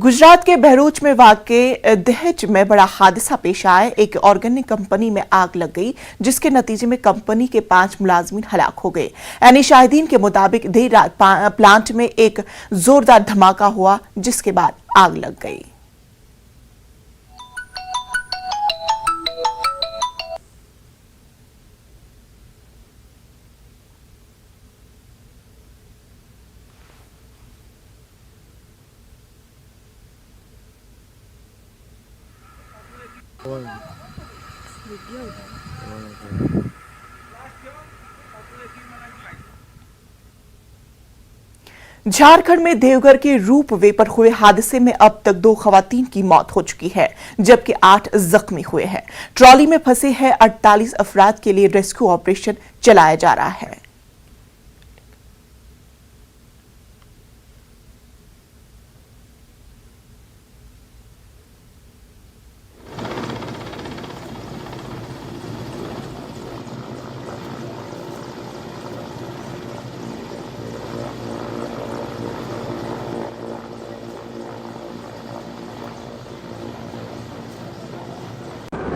गुजरात के बहरोच में वाक़े दहेज में बड़ा हादसा पेश आया। एक ऑर्गेनिक कंपनी में आग लग गई, जिसके नतीजे में कंपनी के 5 मुलाजिमीन हलाक हो गए। यानी शाहिदीन के मुताबिक देर रात प्लांट में एक जोरदार धमाका हुआ, जिसके बाद आग लग गई। झारखंड में देवघर के रूपवे पर हुए हादसे में अब तक 2 खवातीन की मौत हो चुकी है, जबकि 8 जख्मी हुए हैं। ट्रॉली में फंसे हैं 48 अफराद के लिए रेस्क्यू ऑपरेशन चलाया जा रहा है।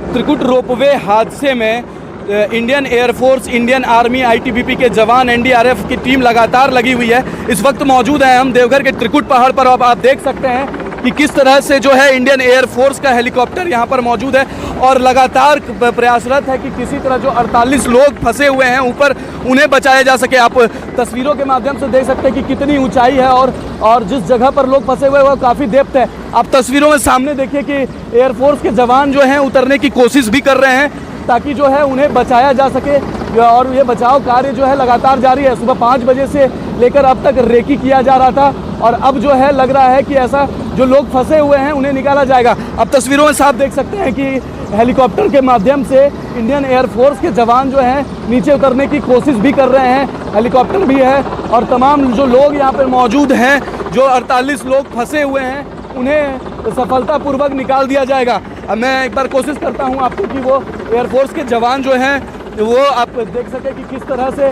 त्रिकुट रोपवे हादसे में Indian air force, Indian army, ITBP के जवान, एनडीआरएफ की टीम लगातार लगी हुई है। इस वक्त मौजूद हैं हम देवघर के त्रिकुट पहाड़ पर। अब आप देख सकते हैं कि किस तरह से जो है इंडियन एयरफोर्स का हेलीकॉप्टर यहाँ पर मौजूद है और लगातार प्रयासरत है कि किसी तरह जो 48 लोग फंसे हुए हैं ऊपर, उन्हें बचाया जा सके। आप तस्वीरों के माध्यम से देख सकते हैं कि कितनी ऊंचाई है और जिस जगह पर लोग फंसे हुए हैं वो काफ़ी डेप्थ है। आप तस्वीरों में सामने देखिए कि एयरफोर्स के जवान जो हैं उतरने की कोशिश भी कर रहे हैं ताकि जो है उन्हें बचाया जा सके। और ये बचाव कार्य जो है लगातार जारी है। सुबह 5 बजे से लेकर अब तक रेकी किया जा रहा था और अब जो है लग रहा है कि ऐसा जो लोग फंसे हुए हैं उन्हें निकाला जाएगा। अब तस्वीरों में साफ देख सकते हैं कि हेलीकॉप्टर के माध्यम से इंडियन एयरफोर्स के जवान जो हैं नीचे उतरने की कोशिश भी कर रहे हैं। हेलीकॉप्टर भी है और तमाम जो लोग यहाँ पर मौजूद हैं, जो 48 लोग फंसे हुए हैं, उन्हें सफलतापूर्वक निकाल दिया जाएगा। अब मैं एक बार कोशिश करता हूँ आपको कि वो एयरफोर्स के जवान जो हैं वो आप देख सकें कि किस तरह से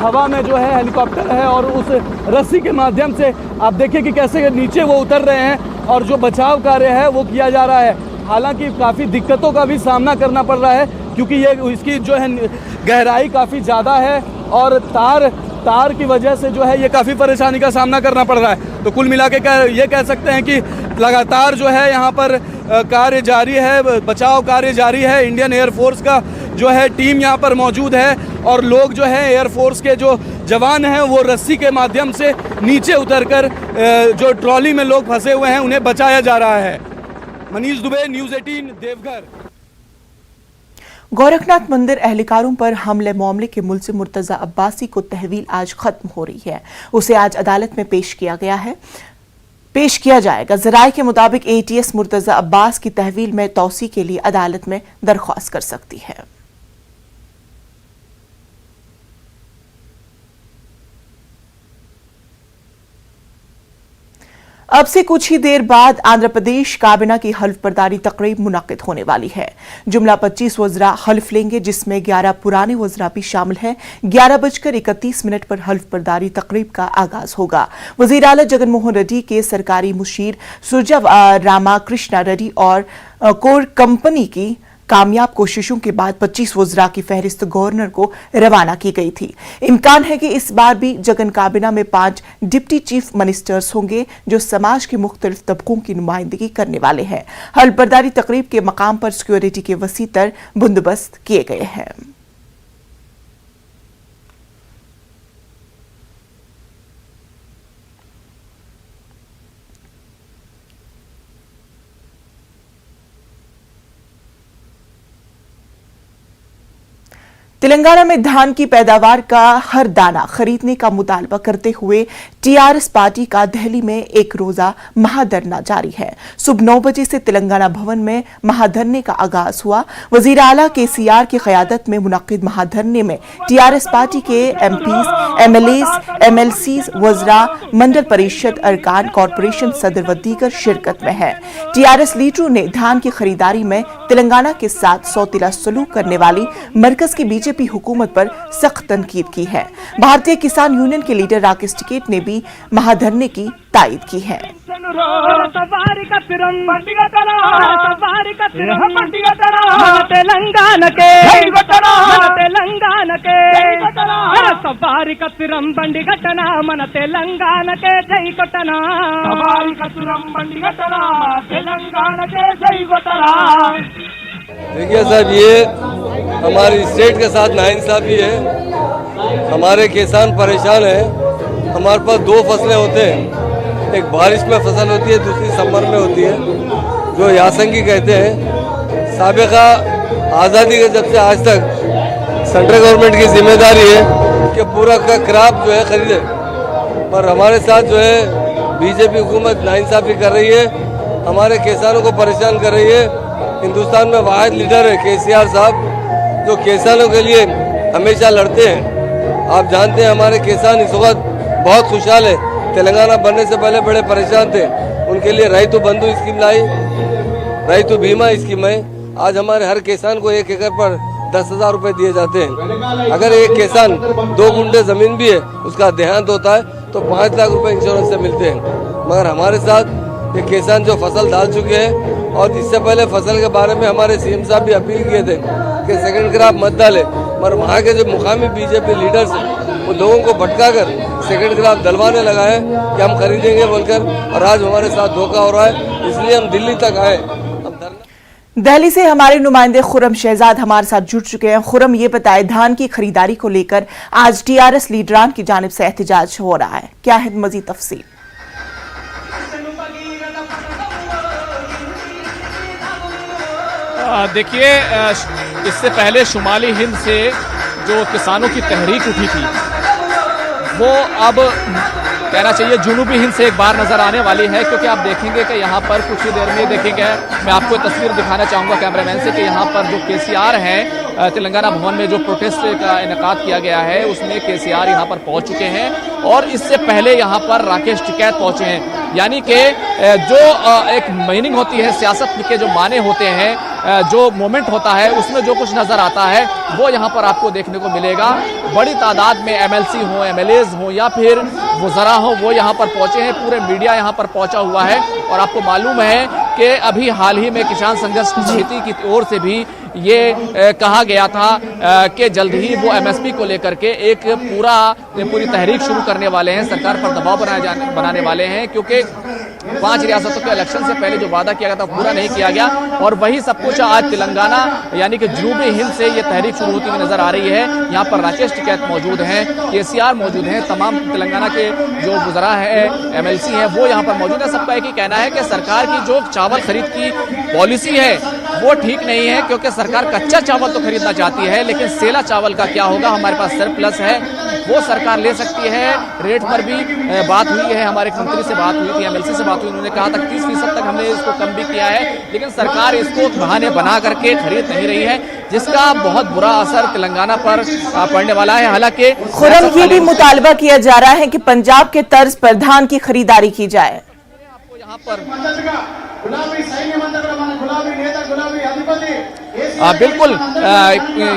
हवा में जो है हेलीकॉप्टर है और उस रस्सी के माध्यम से आप देखिए कि कैसे नीचे वो उतर रहे हैं और जो बचाव कार्य है वो किया जा रहा है। हालांकि काफ़ी दिक्कतों का भी सामना करना पड़ रहा है क्योंकि ये इसकी जो है गहराई काफ़ी ज़्यादा है और तार की वजह से जो है ये काफ़ी परेशानी का सामना करना पड़ रहा है। तो कुल मिला के ये कह सकते हैं कि लगातार जो है यहाँ पर कार्य जारी है, बचाव कार्य जारी है। इंडियन एयरफोर्स का जो है टीम यहाँ पर मौजूद है और लोग जो है एयरफोर्स के जो जवान हैं वो रस्सी के माध्यम से नीचे उतरकर जो ट्रॉली में लोग फंसे हुए हैं उन्हें बचाया जा रहा है। मनीष दुबे, न्यूज़ 18, देवघर। गोरखनाथ मंदिर एहलकारों पर हमले मामले के मुलजिम मुर्तजा अब्बासी को तहवील आज खत्म हो रही है। उसे आज अदालत में पेश किया जाएगा। जराये के मुताबिक एटीएस मुर्तजा अब्बास की तहवील में तौसी के लिए अदालत में दरख्वास्त कर सकती है। अब से कुछ ही देर बाद आंध्र प्रदेश काबीना की हल्फ बर्दारी तकरीब मुनक्किद होने वाली है। जुमला 25 वज़रा हल्फ लेंगे, जिसमें 11 पुराने वज़रा भी शामिल हैं। 11:31 पर हल्फ बर्दारी तकरीब का आगाज होगा। वज़ीर आला जगन मोहन रेड्डी के सरकारी मुशीर सुरजा रामाकृष्णा रेड्डी और कोर कंपनी की कामयाब कोशिशों के बाद 25 वज़रा की फहरिस्त गवर्नर को रवाना की गई थी। इम्कान है कि इस बार भी जगन काबीना में 5 डिप्टी चीफ मिनिस्टर्स होंगे जो समाज के मुख्तलिफ तबकों की नुमाइंदगी करने वाले हैं। हल्फ बर्दारी तकरीब के मकाम पर सिक्योरिटी के वसी तर बंदोबस्त किए गए हैं। तेलंगाना में धान की पैदावार का हर दाना खरीदने का मुतालबा करते हुए टीआरएस पार्टी का दिल्ली में एक रोजा महाधरना जारी है। सुबह 9 बजे से तेलंगाना भवन में महाधरने का आगाज हुआ। वजीर आला केसीआर की क़यादत में मुनक्किद महाधरने में टीआरएस पार्टी के एमपीज, एमएलएज, एमएलसीज, वज़रा, मंडल परिषद, अरकान, कॉरपोरेशन सदर व दीगर शिरकत में है। टीआरएस लीडरों ने धान की खरीदारी में तेलंगाना के साथ सौतेला सलूक करने वाली मरकज की बीजेपी हुकूमत पर सख्त तनकीद की है। भारतीय किसान यूनियन के लीडर राकेश टिकैत ने भी महाधरने की तायद की है। సవారి కత్తిరం బండిగట్టనా సవారి కత్తిరం బండిగట్టనా మన తెలంగాణకే మన తెలంగాణకే సవారి కత్తిరం బండిగట్టనా మన తెలంగాణకే జై కొట్టనా సవారి కత్తిరం బండిగట్టనా తెలంగాణకే జై కొట్టనా। देखिए साहब, ये हमारी स्टेट के साथ नाइंसाफी है। हमारे किसान परेशान हैं। हमारे पास दो फसलें होते हैं, एक बारिश में फसल होती है, दूसरी समर में होती है, जो यासंगी कहते हैं। साबिका आज़ादी के जब से आज तक सेंट्रल गवर्नमेंट की जिम्मेदारी है कि पूरा का क्रॉप जो है खरीदे, पर हमारे साथ जो है बीजेपी हुकूमत नाइंसाफी कर रही है, हमारे किसानों को परेशान कर रही है। हिंदुस्तान में वाहिद लीडर है केसीआर साहब, जो किसानों के लिए हमेशा लड़ते हैं। आप जानते हैं हमारे किसान इस वक्त बहुत खुशहाल है। तेलंगाना बनने से पहले बड़े परेशान थे, उनके लिए रैतु बंधु स्कीम लाई, रैतु बीमा स्कीम है। आज हमारे हर किसान को 1 एकड़ पर 10,000 रुपये दिए जाते हैं। अगर एक किसान 2 गुंठे जमीन भी है, उसका देहांत होता है तो 5 लाख रुपए इंश्योरेंस से मिलते हैं। मगर हमारे साथ ये किसान जो फसल डाल चुके हैं, और इससे पहले फसल के बारे में हमारे सीएम साहब भी अपील किए थे कि सेकंड क्रॉप मत डाले, पर वहाँ के जो मुकामी बीजेपी लीडर्स हैं वो लोगों को भटका कर सेकंड क्रॉप डलवाने लगा है कि हम खरीदेंगे बोलकर, और आज हमारे साथ धोखा हो रहा है। इसलिए हम दिल्ली तक आए। दिल्ली से हमारे नुमाइंदे खुरम शहजाद हमारे साथ जुड़ चुके हैं। खुरम, ये बताए, धान की खरीदारी को लेकर आज टीआरएस लीडरान की जानिब से एहतजाज हो रहा है, क्या है मजीद तफसील? देखिए, इससे पहले शुमाली हिंद से जो किसानों की तहरीक उठी थी, वो अब कहना चाहिए जुनूबी हिंद से एक बार नजर आने वाली है, क्योंकि आप देखेंगे कि यहाँ पर कुछ ही देर में देखेंगे, मैं आपको तस्वीर दिखाना चाहूँगा कैमरामैन से, कि यहाँ पर जो केसीआर है तेलंगाना भवन में जो प्रोटेस्ट का इनेकाद किया गया है, उसमें केसीआर यहाँ पर पहुँच चुके हैं, और इससे पहले यहाँ पर राकेश टिकैत पहुँचे हैं। यानी कि जो एक मीनिंग होती है सियासत के, जो माने होते हैं, जो मोमेंट होता है, उसमें जो कुछ नज़र आता है वो यहाँ पर आपको देखने को मिलेगा। बड़ी तादाद में एमएलसी हो, एमएलएज हो, या फिर वज़रा हो, वो यहाँ पर पहुँचे हैं। पूरे मीडिया यहाँ पर पहुँचा हुआ है, और आपको मालूम है कि अभी हाल ही में किसान संघर्ष समिति की ओर से भी ये कहा गया था कि जल्द ही वो एमएसपी को लेकर के एक पूरी तहरीक शुरू करने वाले हैं, सरकार पर दबाव बनाने वाले हैं, क्योंकि 5 रियासतों के इलेक्शन से पहले जो वादा किया गया था पूरा नहीं किया गया, और वही सब कुछ आज तेलंगाना यानी कि जुनूबी हिंद से ये तहरीक शुरू होती हुई नजर आ रही है। यहाँ पर राकेश टिकैत मौजूद हैं, केसीआर मौजूद हैं, तमाम तेलंगाना के जो वज़रा हैं, एमएलसी हैं, वो यहाँ पर मौजूद है। सबका एक ही कहना है कि सरकार की जो चावल खरीद की पॉलिसी है वो ठीक नहीं है, क्योंकि सरकार कच्चा चावल तो खरीदना चाहती है, लेकिन सेला चावल का क्या होगा? हमारे पास सरप्लस है, वो सरकार ले सकती है। रेट पर भी बात हुई है, हमारे मंत्री से बात हुई थी, एमएलसी से बात हुई, उन्होंने कहा था 30% तक हमने इसको कम भी किया है, लेकिन सरकार इसको बहाने बना करके खरीद नहीं रही है, जिसका बहुत बुरा असर तेलंगाना पर पड़ने वाला है। हालांकि खुरम, ये भी मुतालबा किया जा रहा है कि पंजाब के तर्ज पर धान की खरीदारी की जाए। आपको यहाँ पर बिल्कुल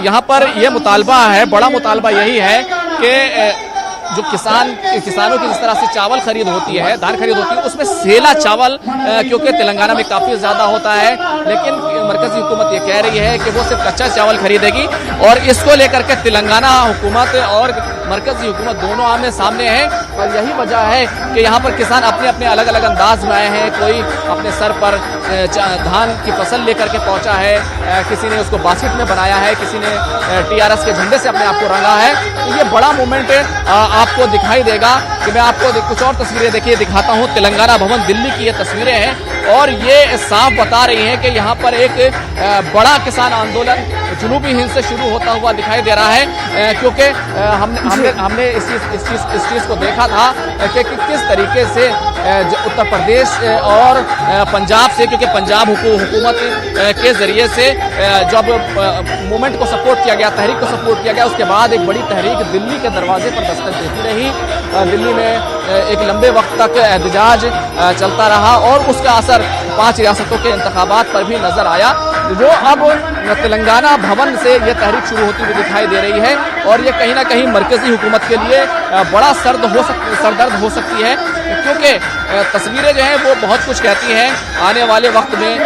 यहाँ पर यह मुतालबा है, बड़ा मुतालबा यही है कि जो किसानों की जिस तरह से चावल खरीद होती है, धान खरीद होती है, उसमें सेला चावल क्योंकि तेलंगाना में काफ़ी ज़्यादा होता है, लेकिन मरकज़ी हुकूमत ये कह रही है कि वो सिर्फ कच्चा चावल खरीदेगी, और इसको लेकर के तेलंगाना हुकूमत और मरकज़ी हुकूमत दोनों आमने सामने हैं। और यही वजह है कि यहाँ पर किसान अपने अपने अलग अलग अंदाज में आए हैं। कोई अपने सर पर धान की फसल लेकर के पहुँचा है, किसी ने उसको बास्केट में बनाया है, किसी ने टीआरएस के झंडे से अपने आप को रंगा है। तो ये बड़ा मूवमेंट आपको दिखाई देगा कि मैं आपको कुछ और तस्वीरें देखिए दिखाता हूँ। तेलंगाना भवन दिल्ली की ये तस्वीरें हैं, और ये साफ बता रही हैं कि यहाँ पर एक बड़ा किसान आंदोलन जुनूबी हिंद से शुरू होता हुआ दिखाई दे रहा है, क्योंकि हमने इस चीज़ को देखा था कि किस तरीके से उत्तर प्रदेश और पंजाब से, क्योंकि पंजाब हुकूमत के ज़रिए से जब मूवमेंट को सपोर्ट किया गया, तहरीक को सपोर्ट किया गया, उसके बाद एक बड़ी तहरीक दिल्ली के दरवाजे पर दस्तक देती रही। दिल्ली में एक लंबे वक्त तक एहतजाज चलता रहा, और उसका असर 5 रियासतों के इंतखाबात पर भी नजर आया। जो अब तेलंगाना भवन से ये तहरीक शुरू होती हुई दिखाई दे रही है और ये कहीं ना कहीं मरकजी हुकूमत के लिए बड़ा सरदर्द हो सकती है, क्योंकि तस्वीरें जो हैं वो बहुत कुछ कहती हैं। आने वाले वक्त में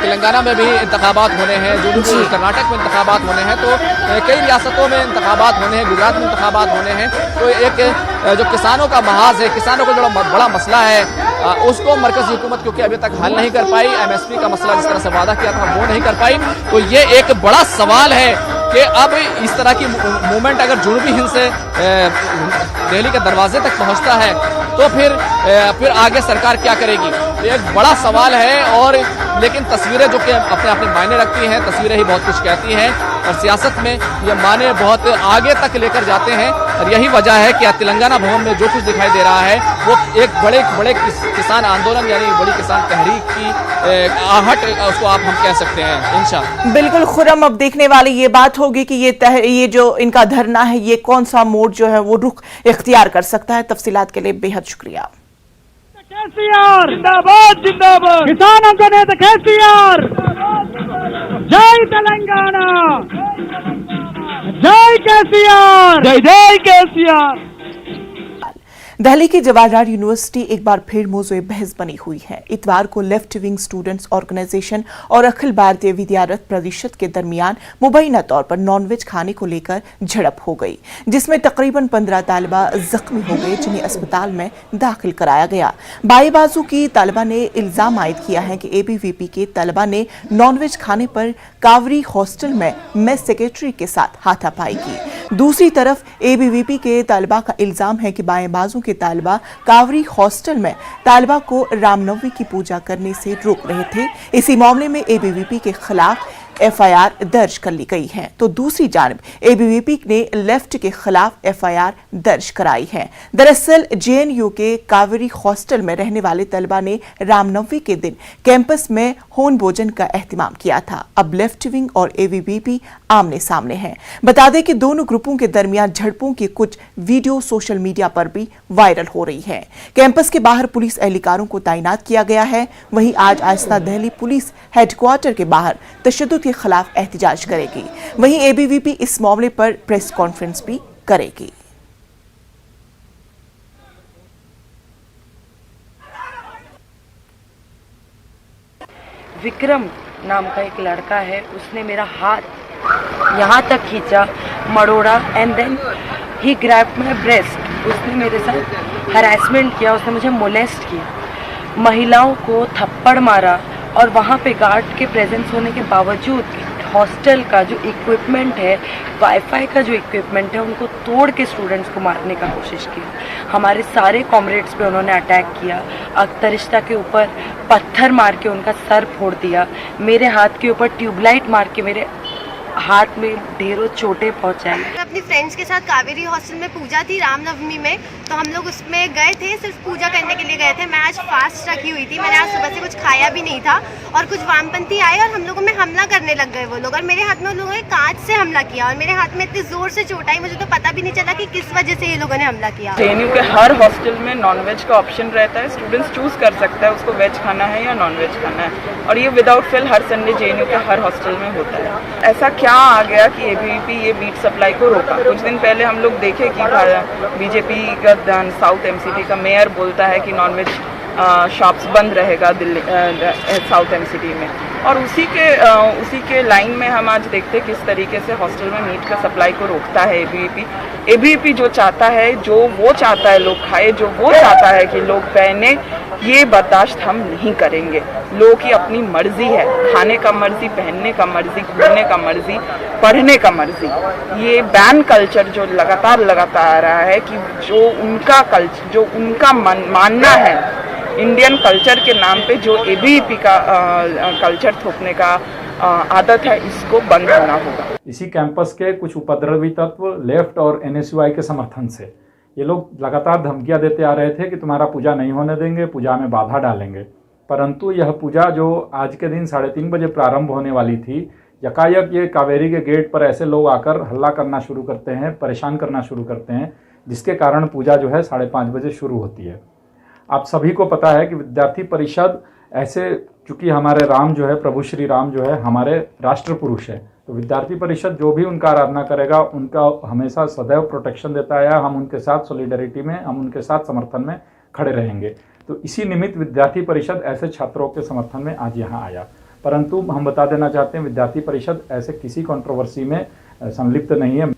तेलंगाना में भी इंतखाबात होने हैं, जो कर्नाटक में इंतखाबात होने हैं, तो कई रियासतों में इंतखाबात होने हैं, गुजरात में इंतखाबात होने हैं। तो एक जो किसानों का महाज है, किसानों का जो बड़ा मसला है, उसको मरकजी हुकूमत क्योंकि अभी तक हल नहीं कर पाई, MSP का मसला जिस तरह से वादा किया था वो नहीं कर पाई, तो ये एक बड़ा सवाल है कि अब इस तरह की मूवमेंट अगर जुनूबी हिंद से दिल्ली के दरवाजे तक पहुंचता है तो फिर आगे सरकार क्या करेगी, तो एक बड़ा सवाल है। और लेकिन तस्वीरें जो कि अपने अपने मायने रखती हैं, तस्वीरें ही बहुत कुछ कहती हैं और सियासत में ये माने बहुत आगे तक लेकर जाते हैं। और यही वजह है कि तेलंगाना भवन में जो कुछ दिखाई दे रहा है वो एक बड़े किसान आंदोलन यानी बड़ी किसान तहरीक की आहट उसको हम कह सकते हैं। इंशाअल्लाह बिल्कुल खुरम, अब देखने वाली ये बात होगी कि ये जो इनका धरना है ये कौन सा मोड़ जो है वो रुख इख्तियार कर सकता है। तफसीलात के लिए बेहद शुक्रिया। केसीआर जिंदाबाद जिंदाबाद, किसानों का नेता केसीआर, जय तेलंगाना, जय केसीआर, जय जय केसीआर। दिल्ली की जवाहरलाल यूनिवर्सिटी एक बार फिर मौजूए बहस बनी हुई है। इतवार को लेफ्ट विंग स्टूडेंट्स ऑर्गेनाइजेशन और अखिल भारतीय विद्यारत परिषद के दरमियान मुबैना तौर पर नॉनवेज खाने को लेकर झड़प हो गई, जिसमें तकरीबन 15 तालिबा जख्मी हो गए, जिन्हें अस्पताल में दाखिल कराया गया। बाई बाजू की तालिबा ने इल्जाम आयद किया है कि ABVP के तालिबा ने नॉनवेज खाने पर कावरी हॉस्टल में मेस सेक्रेटरी के साथ हाथापाई की। दूसरी तरफ ABVP के तालिबा का इल्जाम है कि बाएं बाजू के तालिबा कावरी हॉस्टल में तालिबा को रामनवमी की पूजा करने से रोक रहे थे। इसी मामले में ABVP के खिलाफ FIR दर्ज कर ली गई है, तो दूसरी जानब ABVP ने लेफ्ट के खिलाफ FIR दर्ज कराई है। दरअसल JNU के कावेरी हॉस्टल में रहने वाले तलबा ने रामनवमी के दिन कैंपस में होन भोजन का एहतमाम किया था। अब लेफ्ट विंग और ABVP आमने सामने हैं। बता दें कि दोनों ग्रुपों के दरमियान झड़पों की कुछ वीडियो सोशल मीडिया पर भी वायरल हो रही है। कैंपस के बाहर पुलिस एहलकारों को तैनात किया गया है। वहीं आज आस्था दिल्ली पुलिस हेडक्वार्टर के बाहर तशद्दुद के खिलाफ एहतजाज करेगी। वहीं ABVP इस मामले पर प्रेस कॉन्फ्रेंस भी करेगी। विक्रम नाम का एक लड़का है, उसने मेरा हाथ यहाँ तक खींचा, मरोड़ा, and then he grabbed my breast. उसने मेरे साथ हरासमेंट किया, उसने मुझे मोलेस्ट किया, महिलाओं को थप्पड़ मारा। और वहाँ पे गार्ड के प्रेजेंस होने के बावजूद हॉस्टल का जो इक्विपमेंट है, वाईफाई का जो इक्विपमेंट है, उनको तोड़ के स्टूडेंट्स को मारने का कोशिश किया। हमारे सारे कॉमरेड्स पे उन्होंने अटैक किया। अख्तरिश्ता के ऊपर पत्थर मार के उनका सर फोड़ दिया। मेरे हाथ के ऊपर ट्यूबलाइट मार के मेरे हाथ में ढेरों चोटें पहुंचाई। अपनी फ्रेंड्स के साथ कावेरी हॉस्टल में पूजा थी रामनवमी में, तो हम लोग उसमें गए थे, सिर्फ पूजा करने के लिए गए थे। मैं आज फास्ट रखी हुई थी, मैंने आज सुबह से कुछ खाया भी नहीं था। और कुछ वामपंथी आए और हम लोगों में हमला करने लग गए वो लोग, और मेरे हाथ में उन लोगों ने कांच से हमला किया और मेरे हाथ में इतनी जोर से चोट आई, मुझे तो पता भी नहीं चला कि किस वजह से ये लोगों ने हमला किया। JNU के हर हॉस्टल में नॉनवेज का ऑप्शन रहता है, स्टूडेंट्स चूज कर सकता है उसको वेज खाना है या नॉनवेज खाना है, और ये विदाउट फेल हर संडे JNU के हर हॉस्टल में होता है। ऐसा क्या आ गया कि ABVP ये मीट सप्लाई को रोका? कुछ दिन पहले हम लोग देखे कि BJP का साउथ MCT का मेयर बोलता है कि नॉनवेज शॉप्स बंद रहेगा दिल्ली साउथ MCT में, और उसी के लाइन में हम आज देखते हैं किस तरीके से हॉस्टल में मीट का सप्लाई को रोकता है ABVP। ABVP जो चाहता है, जो वो चाहता है लोग खाए, जो वो चाहता है कि लोग पहने, ये बर्दाश्त हम नहीं करेंगे। लोगों की अपनी मर्जी है, खाने का मर्जी, पहनने का मर्जी, घूमने का मर्जी, पढ़ने का मर्जी। ये बैन कल्चर जो लगातार आ रहा है कि जो उनका मानना है इंडियन कल्चर के नाम पे जो ABVP का कल्चर थोपने का आदत है, इसको बंद होना होगा। इसी कैंपस के कुछ उपद्रवी तत्व लेफ्ट और NSUI के समर्थन से ये लोग लगातार धमकियां देते आ रहे थे कि तुम्हारा पूजा नहीं होने देंगे, पूजा में बाधा डालेंगे। परंतु यह पूजा जो आज के दिन 3:30 बजे प्रारंभ होने वाली थी, यकायक ये कावेरी के गेट पर ऐसे लोग आकर हल्ला करना शुरू करते हैं, परेशान करना शुरू करते हैं, जिसके कारण पूजा जो है 5:30 बजे शुरू होती है। आप सभी को पता है कि विद्यार्थी परिषद ऐसे चूंकि हमारे राम जो है, प्रभु श्री राम जो है हमारे राष्ट्र पुरुष है, तो विद्यार्थी परिषद जो भी उनका आराधना करेगा उनका हमेशा सदैव प्रोटेक्शन देता है। हम उनके साथ सॉलिडरिटी में, हम उनके साथ समर्थन में खड़े रहेंगे। तो इसी निमित्त विद्यार्थी परिषद ऐसे छात्रों के समर्थन में आज यहाँ आया। परंतु हम बता देना चाहते हैं विद्यार्थी परिषद ऐसे किसी कंट्रोवर्सी में संलिप्त नहीं है।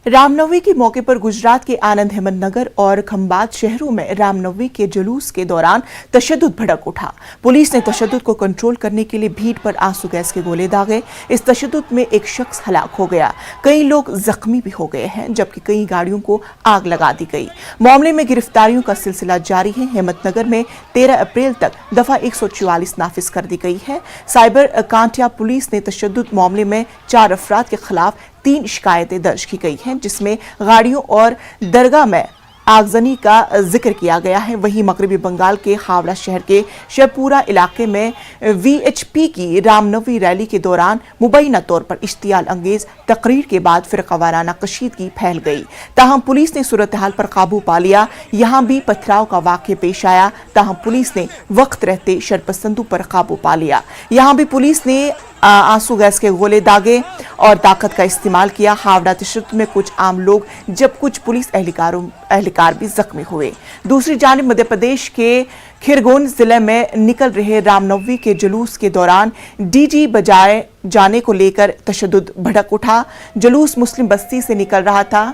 रामनवमी के मौके पर गुजरात के आनंद हेमंत नगर और खंबात शहरों में रामनवमी के जुलूस के दौरान तशद्दुद भड़क उठा। पुलिस ने तशद्दुद को कंट्रोल करने के लिए भीड़ पर आंसू गैस के गोले दागे। इस तशद्दुद में एक शख्स हलाक हो गया, कई लोग जख्मी भी हो गए हैं, जबकि कई गाड़ियों को आग लगा दी गई। मामले में गिरफ्तारियों का सिलसिला जारी है। हेमंतनगर में 13 अप्रैल तक दफा 144 नाफिज कर दी गई है। साइबर कांटिया पुलिस ने तशद्दुद मामले में 4 अफराद के खिलाफ 3 शिकायतें दर्ज की गई हैं, जिसमें गाड़ियों और दरगाह में आगजनी का जिक्र किया गया है। वहीं मगरबी बंगाल के हावड़ा शहर के शेरपुरा इलाके में वीएचपी की रामनवमी रैली के दौरान मुबैना तौर पर इश्तियाल अंगेज तकरीर के बाद फिरकावाराना कशीदगी फैल गई। ताहम पुलिस ने सूरत हाल पर काबू पा लिया। यहां भी पथराव का वाक़या पेश आया। ताहम पुलिस ने वक्त रहते शरपसंदों पर काबू पा लिया। यहां भी पुलिस ने आंसू गैस के गोले दागे और ताकत का इस्तेमाल किया। हावड़ा तशद्दुद में कुछ आम लोग जब कुछ पुलिस एहलकार भी जख्मी हुए। दूसरी जानिब मध्य प्रदेश के खीरगोन जिले में निकल रहे रामनवमी के जुलूस के दौरान डीजी बजाए जाने को लेकर तशद्दुद भड़क उठा। जुलूस मुस्लिम बस्ती से निकल रहा था।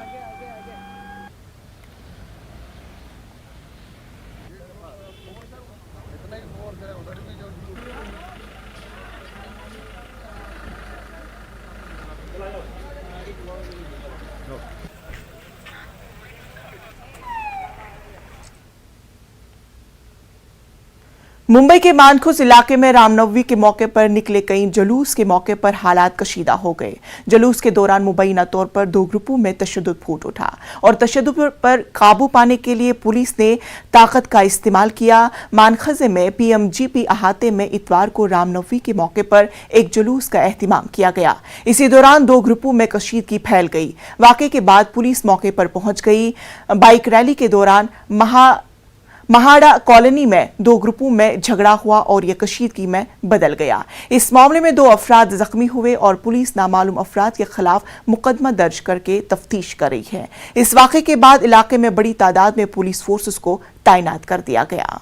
मुंबई के मानखुस इलाके में रामनवमी के मौके पर निकले कई जुलूस के मौके पर हालात कशीदा हो गए। जुलूस के दौरान मुबैना तौर पर 2 ग्रुपों में तशद्दुद फूट उठा और तशद्दुद पर काबू पाने के लिए पुलिस ने ताकत का इस्तेमाल किया। मानखजे में पीएमजीपी अहाते में इतवार को रामनवमी के मौके पर एक जुलूस का एहतिमाम किया गया। इसी दौरान 2 ग्रुपों में कशीदगी फैल गई। वाक़े के बाद पुलिस मौके पर पहुंच गई। बाइक रैली के दौरान महाड़ा कॉलोनी में 2 ग्रुपों में झगड़ा हुआ और यह कशीदगी में बदल गया। इस मामले में 2 अफराद जख्मी हुए और पुलिस नामालूम अफराद के खिलाफ मुकदमा दर्ज करके तफ्तीश कर रही है। इस वाक़े के बाद इलाके में बड़ी तादाद में पुलिस फोर्सेस को तैनात कर दिया गया।